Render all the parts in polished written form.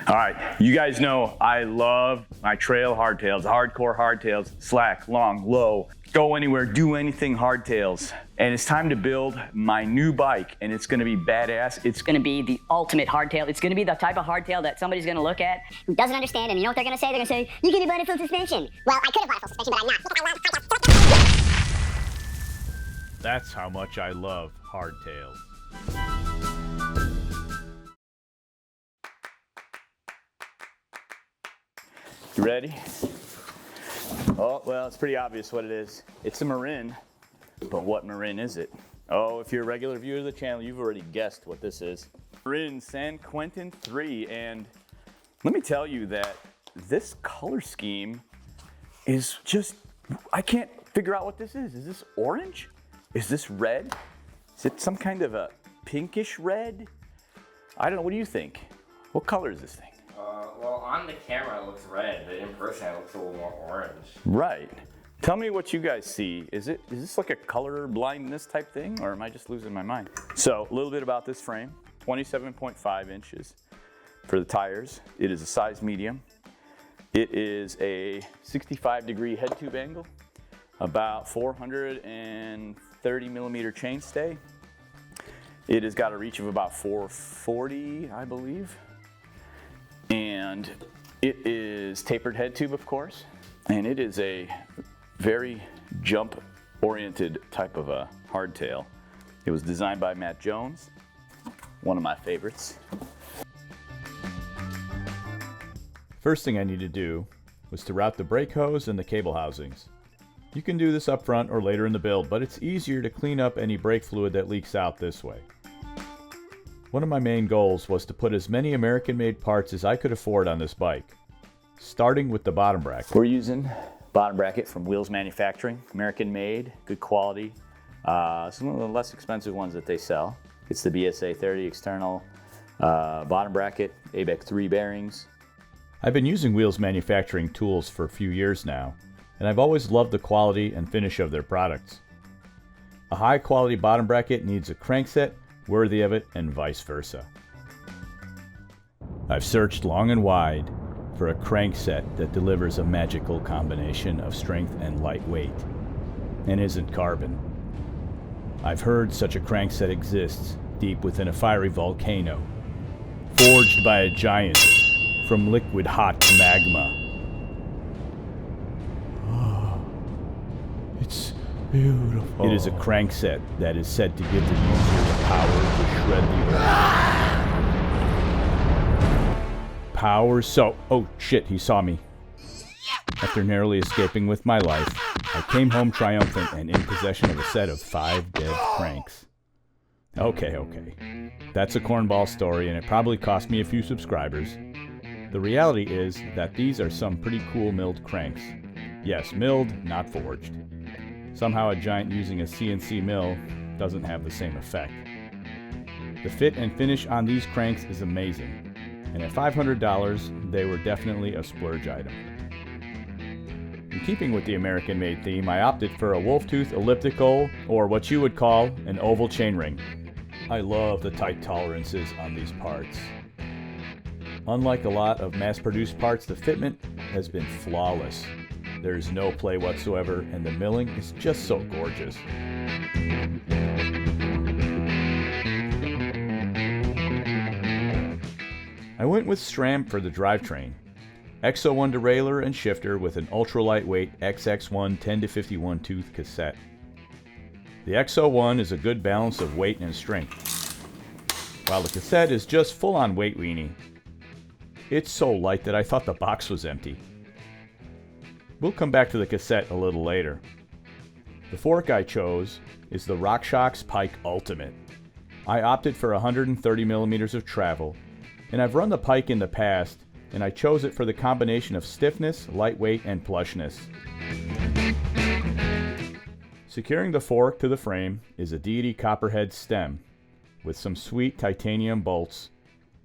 All right, you guys know I love my trail hardtails, hardcore hardtails, slack, long, low, go anywhere, do anything hardtails. And it's time to build my new bike, and it's gonna be badass. It's gonna be the ultimate hardtail. It's gonna be the type of hardtail that somebody's gonna look at who doesn't understand, and you know what they're gonna say? They're gonna say, you could have bought a full suspension. Well, I could have bought a full suspension, but I'm not. That's how much I love hardtails. You ready? Oh, well, it's pretty obvious what it is. It's a Marin, but what Marin is it? Oh, if you're a regular viewer of the channel, you've already guessed what this is. Marin San Quentin 3, and let me tell you that this color scheme is just, I can't figure out what this is. Is this orange? Is this red? Is it some kind of a pinkish red? I don't know, what do you think? What color is this thing? Well, on the camera it looks red, but in person it looks a little more orange. Right. Tell me what you guys see. Is this like a color blindness type thing, or am I just losing my mind? So, a little bit about this frame. 27.5 inches for the tires. It is a size medium. It is a 65-degree head tube angle, about 430 millimeter chainstay. It has got a reach of about 440, I believe. And it is tapered head tube, of course, and it is a very jump-oriented type of a hardtail. It was designed by Matt Jones, one of my favorites. First thing I need to do was to route the brake hose and the cable housings. You can do this up front or later in the build, but it's easier to clean up any brake fluid that leaks out this way. One of my main goals was to put as many American-made parts as I could afford on this bike, starting with the bottom bracket. We're using bottom bracket from Wheels Manufacturing, American-made, good quality. It's one of the less expensive ones that they sell. It's the BSA 30 external bottom bracket, ABEC 3 bearings. I've been using Wheels Manufacturing tools for a few years now, and I've always loved the quality and finish of their products. A high-quality bottom bracket needs a crankset worthy of it, and vice versa. I've searched long and wide for a crankset that delivers a magical combination of strength and lightweight, and isn't carbon. I've heard such a crankset exists deep within a fiery volcano, forged by a giant from liquid hot magma. Oh, it's beautiful. It is a crankset that is said to give the user the power to shred the earth. Power so... Oh shit, he saw me. After narrowly escaping with my life, I came home triumphant and in possession of a set of 5 dead cranks. Okay. That's a cornball story, and it probably cost me a few subscribers. The reality is that these are some pretty cool milled cranks. Yes, milled, not forged. Somehow a giant using a CNC mill doesn't have the same effect. The fit and finish on these cranks is amazing, and at $500, they were definitely a splurge item. In keeping with the American-made theme, I opted for a wolf tooth elliptical, or what you would call an oval chainring. I love the tight tolerances on these parts. Unlike a lot of mass-produced parts, the fitment has been flawless. There's no play whatsoever, and the milling is just so gorgeous. I went with SRAM for the drivetrain. XO1 Derailleur and shifter with an ultra-lightweight XX1 10-51 tooth cassette. The XO1 is a good balance of weight and strength, while the cassette is just full-on weight weenie. It's so light that I thought the box was empty. We'll come back to the cassette a little later. The fork I chose is the Rockshox Pike Ultimate. I opted for 130 millimeters of travel, and I've run the Pike in the past, and I chose it for the combination of stiffness, lightweight, and plushness. Securing the fork to the frame is a Deity Copperhead Stem with some sweet titanium bolts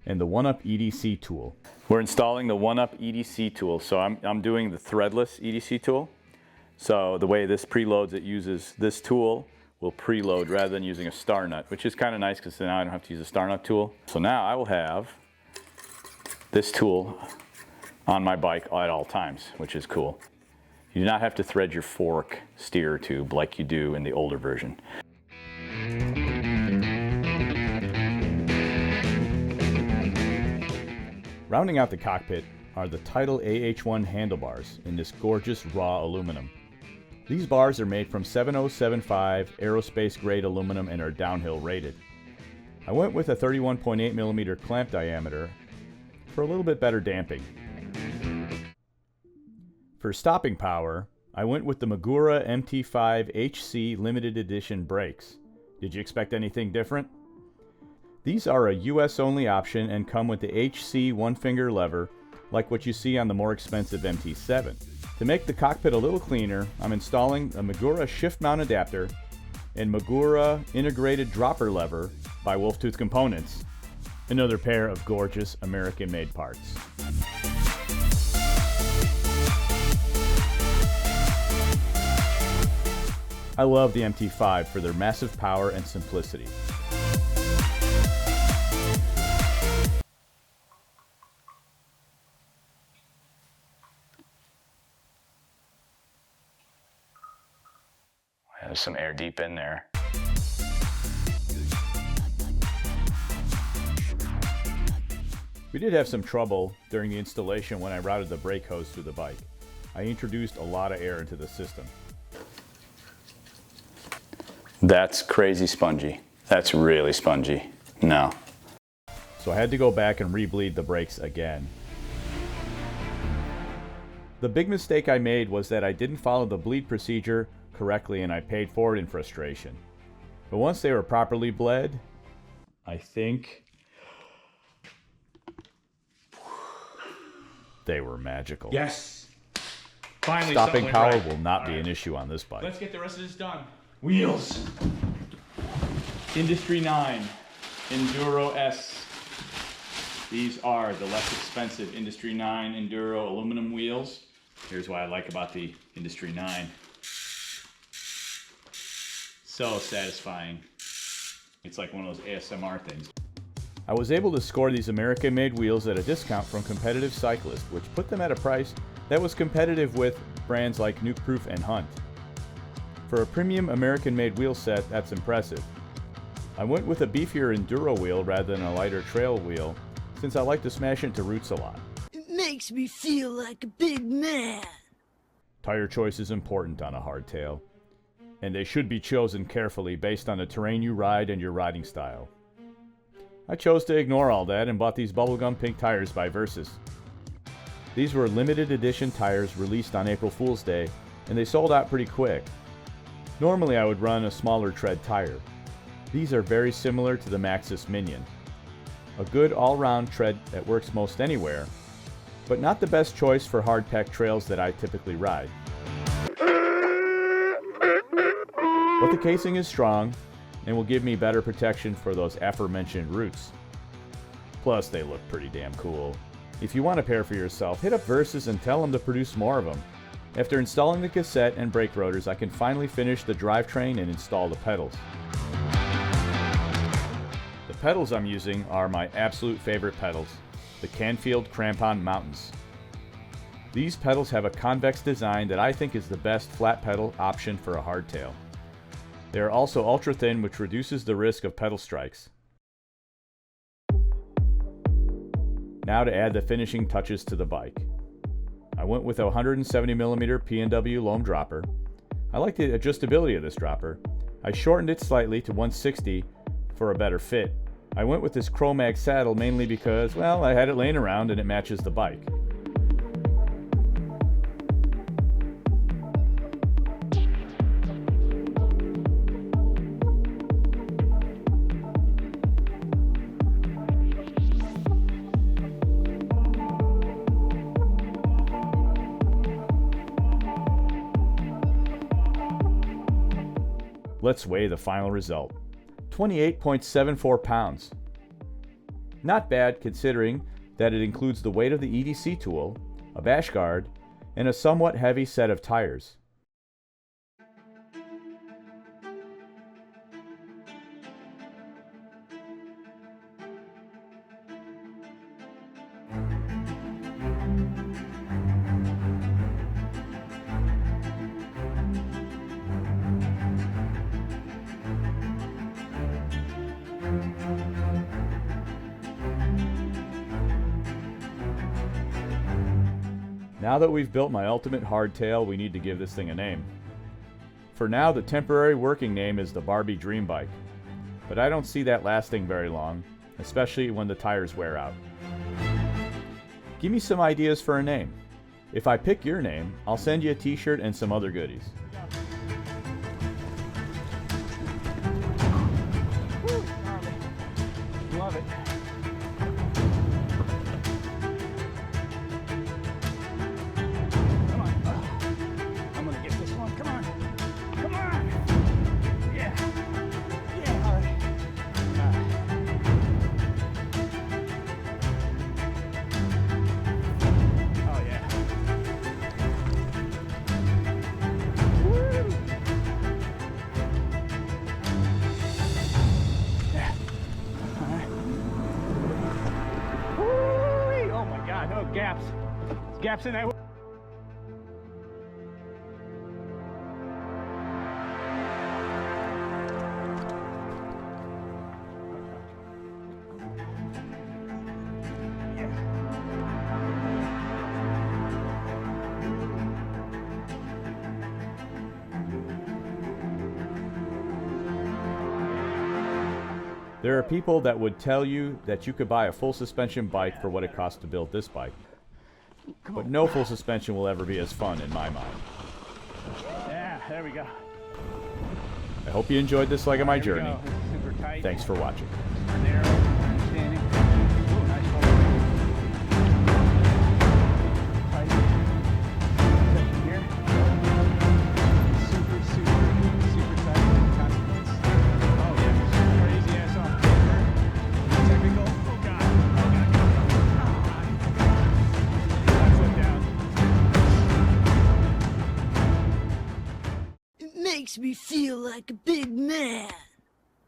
and the 1UP EDC tool. We're installing the 1UP EDC tool. So I'm doing the threadless EDC tool. So the way this preloads, it uses this tool will preload rather than using a star nut, which is kind of nice because now I don't have to use a star nut tool. So now I will have this tool on my bike at all times, which is cool. You do not have to thread your fork steer tube like you do in the older version. Rounding out the cockpit are the Tidal AH1 handlebars in this gorgeous raw aluminum. These bars are made from 7075 aerospace grade aluminum and are downhill rated. I went with a 31.8mm clamp diameter for a little bit better damping. For stopping power, I went with the Magura MT5 HC limited edition brakes. Did you expect anything different? These are a US only option and come with the HC one-finger lever like what you see on the more expensive MT7. To make the cockpit a little cleaner, I'm installing a Magura ShiftMount adapter and Magura integrated dropper lever by Wolftooth Components, another pair of gorgeous American-made parts. I love the MT5 for their massive power and simplicity. There's some air deep in there. We did have some trouble during the installation when I routed the brake hose through the bike. I introduced a lot of air into the system. That's crazy spongy. That's really spongy. No. So I had to go back and re-bleed the brakes again. The big mistake I made was that I didn't follow the bleed procedure correctly and I paid for it in frustration. But once they were properly bled, I think they were magical. Yes. Finally, Stopping something power right. will not be an issue on this bike. Let's get the rest of this done. Wheels. Industry 9 Enduro S. These are the less expensive Industry 9 Enduro aluminum wheels. Here's what I like about the Industry 9. So satisfying. It's like one of those ASMR things. I was able to score these American-made wheels at a discount from competitive cyclists, which put them at a price that was competitive with brands like Nukeproof and Hunt. For a premium American-made wheel set, that's impressive. I went with a beefier Enduro wheel rather than a lighter trail wheel, since I like to smash into roots a lot. It makes me feel like a big man. Tire choice is important on a hardtail, and they should be chosen carefully based on the terrain you ride and your riding style. I chose to ignore all that and bought these bubblegum pink tires by Versus. These were limited edition tires released on April Fool's Day, and they sold out pretty quick. Normally I would run a smaller tread tire. These are very similar to the Maxxis Minion. A good all-round tread that works most anywhere, but not the best choice for hard-packed trails that I typically ride. But the casing is strong and will give me better protection for those aforementioned roots. Plus, they look pretty damn cool. If you want a pair for yourself, hit up Versus and tell them to produce more of them. After installing the cassette and brake rotors, I can finally finish the drivetrain and install the pedals. The pedals I'm using are my absolute favorite pedals, the Canfield Crampon Mountains. These pedals have a convex design that I think is the best flat pedal option for a hardtail. They are also ultra thin, which reduces the risk of pedal strikes. Now to add the finishing touches to the bike. I went with a 170mm PNW Loam Dropper. I like the adjustability of this dropper. I shortened it slightly to 160 for a better fit. I went with this Chromag saddle mainly because, well, I had it laying around and it matches the bike. Let's weigh the final result. 28.74 pounds. Not bad considering that it includes the weight of the EDC tool, a bash guard, and a somewhat heavy set of tires. Now that we've built my ultimate hardtail, we need to give this thing a name. For now, the temporary working name is the Barbie Dream Bike, but I don't see that lasting very long, especially when the tires wear out. Give me some ideas for a name. If I pick your name, I'll send you a t-shirt and some other goodies. Love it. Come on. I'm gonna get this one. Come on. Come on. Yeah. Yeah. All right. Oh yeah. Woo. Yeah. All right. Woo-wee. Oh my God! No gaps. There's gaps in that. There are people that would tell you that you could buy a full suspension bike for what it costs to build this bike. But no full suspension will ever be as fun in my mind. Yeah, there we go. I hope you enjoyed this leg of my There we journey. go. This is super tight. Thanks for watching. Narrow, understanding. Ooh, nice hold. Tight. Section here. Super, super, super tight. Consequence. Oh yeah, crazy ass off camber. Technical. Oh God. Oh God. Left foot down. It makes me feel like a big man.